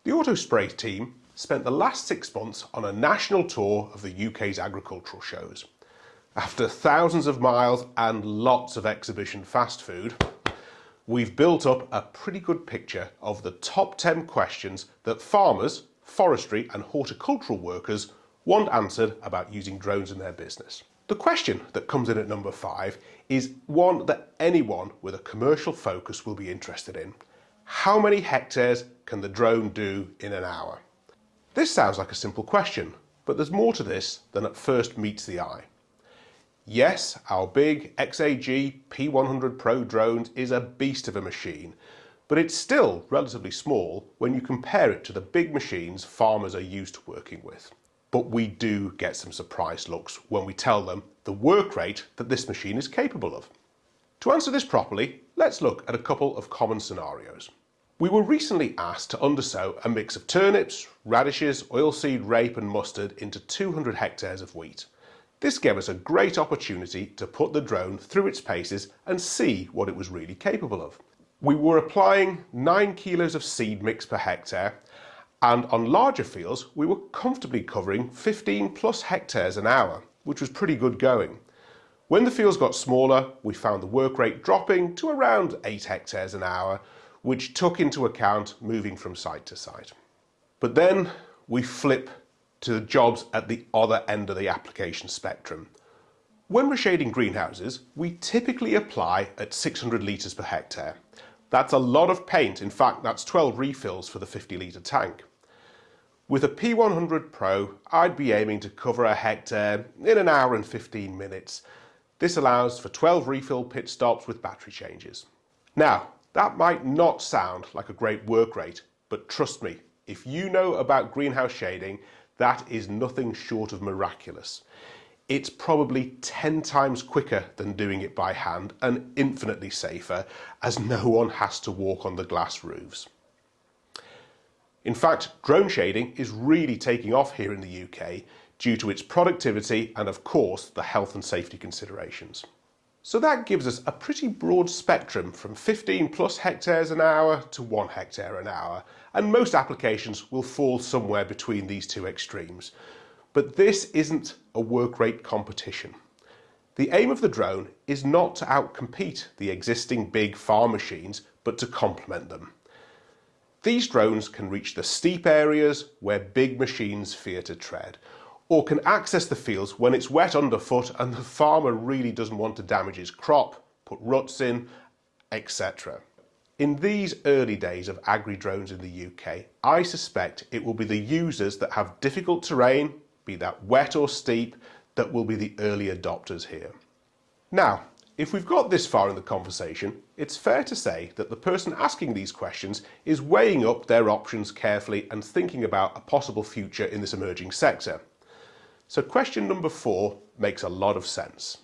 The AutoSpray team spent the last 6 months on a national tour of the UK's agricultural shows. After thousands of miles and lots of exhibition fast food, we've built up a pretty good picture of the top 10 questions that farmers, forestry and horticultural workers want answered about using drones in their business. The question that comes in at number 5 is one that anyone with a commercial focus will be interested in. How many hectares can the drone do in an hour? This sounds like a simple question, but there's more to this than at first meets the eye. Yes, our big XAG P100 Pro drone is a beast of a machine, but it's still relatively small when you compare it to the big machines farmers are used to working with. But we do get some surprise looks when we tell them the work rate that this machine is capable of. To answer this properly, let's look at a couple of common scenarios. We were recently asked to undersow a mix of turnips, radishes, oilseed rape and mustard into 200 hectares of wheat. This gave us a great opportunity to put the drone through its paces and see what it was really capable of. We were applying 9 kilos of seed mix per hectare, and on larger fields we were comfortably covering 15 plus hectares an hour, which was pretty good going. When the fields got smaller, we found the work rate dropping to around 8 hectares an hour, which took into account moving from site to site. But then we flip to the jobs at the other end of the application spectrum. When we're shading greenhouses, we typically apply at 600 litres per hectare. That's a lot of paint, in fact that's 12 refills for the 50-litre tank. With a P100 Pro, I'd be aiming to cover a hectare in an hour and 15 minutes. This allows for 12 refill pit stops with battery changes. Now, that might not sound like a great work rate, but trust me, if you know about greenhouse shading, that is nothing short of miraculous. It's probably 10 times quicker than doing it by hand and infinitely safer, as no one has to walk on the glass roofs. In fact, drone shading is really taking off here in the UK due to its productivity and of course the health and safety considerations. So that gives us a pretty broad spectrum from 15 plus hectares an hour to 1 hectare an hour, and most applications will fall somewhere between these two extremes. But this isn't a work rate competition. The aim of the drone is not to outcompete the existing big farm machines, but to complement them. These drones can reach the steep areas where big machines fear to tread, or can access the fields when it's wet underfoot and the farmer really doesn't want to damage his crop, put ruts in, etc. In these early days of agri-drones in the UK, I suspect it will be the users that have difficult terrain, be that wet or steep, that will be the early adopters here. Now, if we've got this far in the conversation, it's fair to say that the person asking these questions is weighing up their options carefully and thinking about a possible future in this emerging sector. So question number 4 makes a lot of sense.